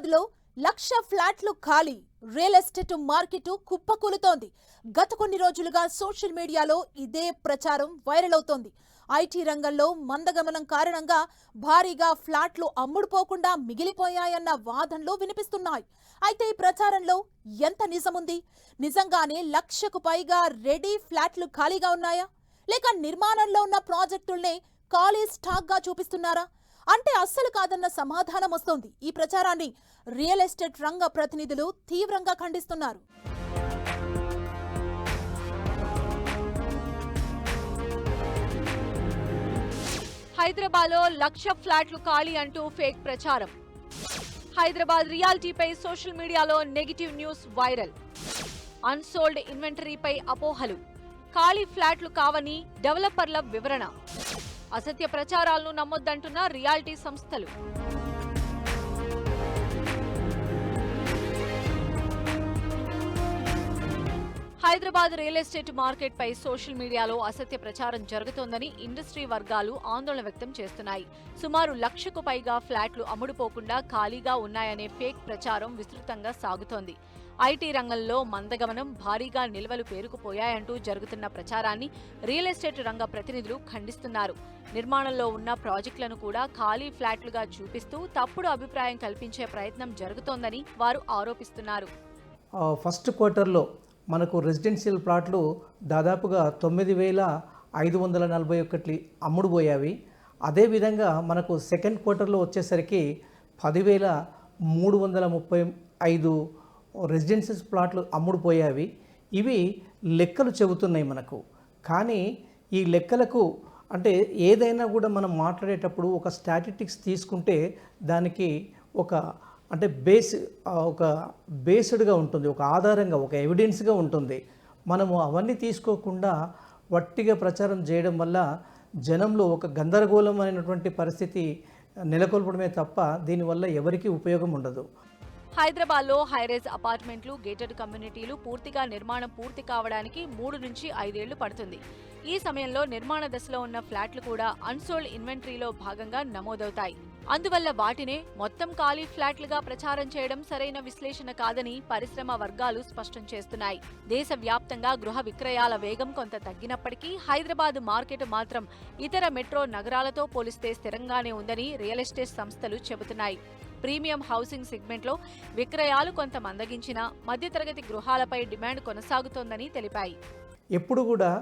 హైదరాబాద్లో 1,00,000 ఫ్లాట్లు ఖాళీ. రియల్ ఎస్టేట్ మార్కెట్ కుప్పకూలుతోంది. గత కొన్ని రోజులుగా సోషల్ మీడియాలో ఇదే ప్రచారం వైరల్ అవుతోంది. ఐటీ రంగంలో మందగమనం కారణంగా భారీగా ఫ్లాట్లు అమ్ముడుపోకుండా మిగిలిపోయాయన్న వాదనలు వినిపిస్తున్నాయి. అయితే ఈ ప్రచారంలో ఎంత నిజముంది? నిజంగానే 1,00,000కు పైగా రెడీ ఫ్లాట్లు ఖాళీగా ఉన్నాయా? లేక నిర్మాణంలో ఉన్న ప్రాజెక్టుల్నే ఖాళీ స్టాక్ గా చూపిస్తున్నారా? అంటే అస్సలు కాదన్న సమాధానం వస్తోంది. ఈ ప్రచారాన్ని రియల్ ఎస్టేట్ రంగ ప్రతినిధులు తీవ్రంగా ఖండిస్తున్నారు. హైదరాబాద్లో 1,00,000 ఫ్లాట్లు ఖాళీ అంటూ ఫేక్ ప్రచారం. హైదరాబాద్ రియాలిటీపై సోషల్ మీడియాలో నెగిటివ్ న్యూస్ వైరల్. అన్సోల్డ్ ఇన్వెంటరీపై అపోహలు. ఖాళీ ఫ్లాట్లు కావని డెవలపర్ల వివరణ. అసత్య ప్రచారాలను నమ్మొద్దంటున్న రియాలిటీ సంస్థలు. హైదరాబాద్ రియల్ ఎస్టేట్ మార్కెట్ పై సోషల్ మీడియాలో అసత్య ప్రచారం జరుగుతోందని ఇండస్ట్రీ వర్గాలు ఆందోళన వ్యక్తం చేస్తున్నాయి. సుమారు 1,00,000కు పైగా ఫ్లాట్లు అమ్ముడుపోకుండా ఖాళీగా ఉన్నాయనే ఫేక్ ప్రచారం విస్తృతంగా సాగుతోంది. ఐటీ రంగంలో మందగమనం, భారీగా నిల్వలు పేరుకుపోయాయంటూ జరుగుతున్న ప్రచారాన్ని రియల్ ఎస్టేట్ రంగ ప్రతినిధులు ఖండిస్తున్నారు. నిర్మాణంలో ఉన్న ప్రాజెక్టులను కూడా ఖాళీ ఫ్లాట్లుగా చూపిస్తూ తప్పుడు అభిప్రాయం కల్పించే ప్రయత్నం జరుగుతోందని వారు ఆరోపిస్తున్నారు. ఫస్ట్ క్వార్టర్లో మనకు రెసిడెన్షియల్ ప్లాట్లు దాదాపుగా 9,541 అమ్ముడుపోయావి. అదేవిధంగా మనకు సెకండ్ క్వార్టర్లో వచ్చేసరికి 10,335 రెసిడెన్షియల్ ప్లాట్లు అమ్ముడుపోయావి. ఇవి లెక్కలు చెబుతున్నాయి మనకు. కానీ ఈ లెక్కలకు అంటే ఏదైనా కూడా మనం మాట్లాడేటప్పుడు ఒక స్టాటిస్టిక్స్ తీసుకుంటే దానికి ఒక అంటే ఒక బేస్డ్గా ఉంటుంది, ఒక ఆధారంగా, ఒక ఎవిడెన్స్గా ఉంటుంది. మనము అవన్నీ తీసుకోకుండా వట్టిగా ప్రచారం చేయడం వల్ల జనంలో ఒక గందరగోళమైనటువంటి పరిస్థితి నెలకొల్పడమే తప్ప దీనివల్ల ఎవరికీ ఉపయోగం ఉండదు. హైదరాబాద్లో హైరైజ్ అపార్ట్మెంట్లు, గేటెడ్ కమ్యూనిటీలు పూర్తిగా నిర్మాణం పూర్తి కావడానికి 3 నుంచి 5 ఏళ్లు పడుతుంది. ఈ సమయంలో నిర్మాణ దశలో ఉన్న ఫ్లాట్లు కూడా అన్సోల్డ్ ఇన్వెంటరీలో భాగంగా నమోదవుతాయి. అందువల్ల వాటినే మొత్తం ఖాళీ ఫ్లాట్లుగా ప్రచారం చేయడం సరైన విశ్లేషణ కాదని పరిశ్రమ వర్గాలు స్పష్టం చేస్తున్నాయి. దేశవ్యాప్తంగా గృహ విక్రయాల వేగం కొంత తగ్గినప్పటికీ హైదరాబాద్ మార్కెట్ మాత్రం ఇతర మెట్రో నగరాలతో పోలిస్తే స్థిరంగానే ఉందని రియల్ ఎస్టేట్ సంస్థలు చెబుతున్నాయి. ప్రీమియం హౌసింగ్ సెగ్మెంట్లో విక్రయాలు కొంత మందగించినా మధ్యతరగతి గృహాలపై డిమాండ్ కొనసాగుతోందని తెలిపాయి. ఎప్పుడు కూడా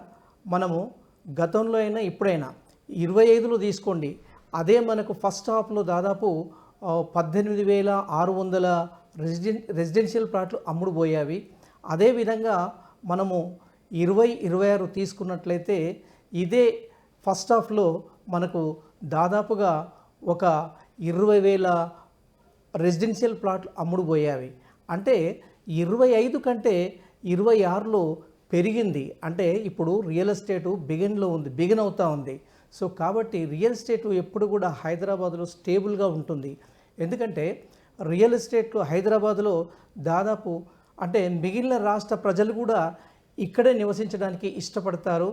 మనము గతంలో అయినా ఇప్పుడైనా 25లో తీసుకోండి, అదే మనకు ఫస్ట్ హాఫ్లో దాదాపు 18,600 రెసిడెన్షియల్ ప్లాట్లు అమ్ముడుపోయావి. అదేవిధంగా మనము 2026 తీసుకున్నట్లయితే ఇదే ఫస్ట్ హాఫ్లో మనకు దాదాపుగా ఒక 20,000 రెసిడెన్షియల్ ప్లాట్లు అమ్ముడుపోయావి. అంటే 25 కంటే 26లో పెరిగింది. అంటే ఇప్పుడు రియల్ ఎస్టేటు బిగిన్ అవుతూ ఉంది. సో కాబట్టి రియల్ ఎస్టేటు ఎప్పుడు కూడా హైదరాబాద్లో స్టేబుల్గా ఉంటుంది. ఎందుకంటే రియల్ ఎస్టేట్లో హైదరాబాద్లో దాదాపు అంటే మిగిలిన రాష్ట్ర ప్రజలు కూడా ఇక్కడే నివసించడానికి ఇష్టపడతారు.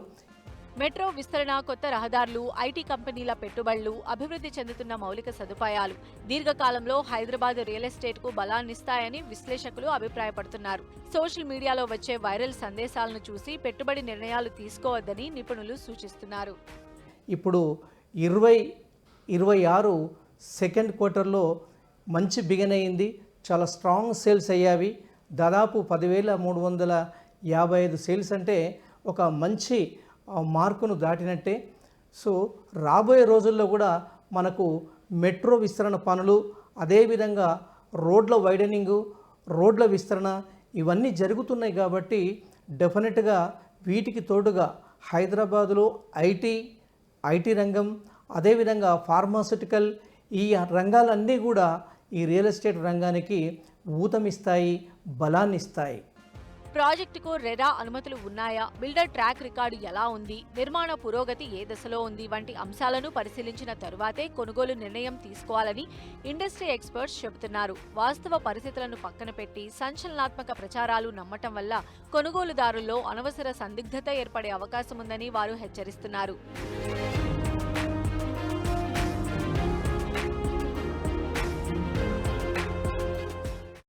మెట్రో విస్తరణ, కొత్త రహదారులు, ఐటీ కంపెనీల పెట్టుబడులు, అభివృద్ధి చెందుతున్న మౌలిక సదుపాయాలు దీర్ఘకాలంలో హైదరాబాద్ రియల్ ఎస్టేట్కు బలాన్నిస్తాయని విశ్లేషకులు అభిప్రాయపడుతున్నారు. సోషల్ మీడియాలో వచ్చే వైరల్ సందేశాలను చూసి పెట్టుబడి నిర్ణయాలు తీసుకోవద్దని నిపుణులు సూచిస్తున్నారు. ఇప్పుడు 2026 సెకండ్ క్వార్టర్లో మంచి బిగిన్ అయింది. చాలా స్ట్రాంగ్ సేల్స్ అయ్యావి. దాదాపు 10,355 సేల్స్ అంటే ఒక మంచి మార్కును దాటినట్టే. సో రాబోయే రోజుల్లో కూడా మనకు మెట్రో విస్తరణ పనులు, అదేవిధంగా రోడ్ల వైడనింగు, రోడ్ల విస్తరణ ఇవన్నీ జరుగుతున్నాయి. కాబట్టి డెఫినెట్గా వీటికి తోడుగా హైదరాబాదులో ఐటీ రంగం, అదేవిధంగా ఫార్మాస్యూటికల్ ఈ రంగాలన్నీ కూడా ఈ రియల్ ఎస్టేట్ రంగానికి ఊతమిస్తాయి, బలాన్ని ఇస్తాయి. ప్రాజెక్టుకు రెరా అనుమతులు ఉన్నాయా, బిల్డర్ ట్రాక్ రికార్డు ఎలా ఉంది, నిర్మాణ పురోగతి ఏ దశలో ఉంది వంటి అంశాలను పరిశీలించిన తరువాతే కొనుగోలు నిర్ణయం తీసుకోవాలని ఇండస్ట్రీ ఎక్స్పర్ట్స్ చెబుతున్నారు. వాస్తవ పరిస్థితులను పక్కన పెట్టి సంచలనాత్మక ప్రచారాలు నమ్మటం వల్ల కొనుగోలుదారుల్లో అనవసర సందిగ్ధత ఏర్పడే అవకాశముందని వారు హెచ్చరిస్తున్నారు.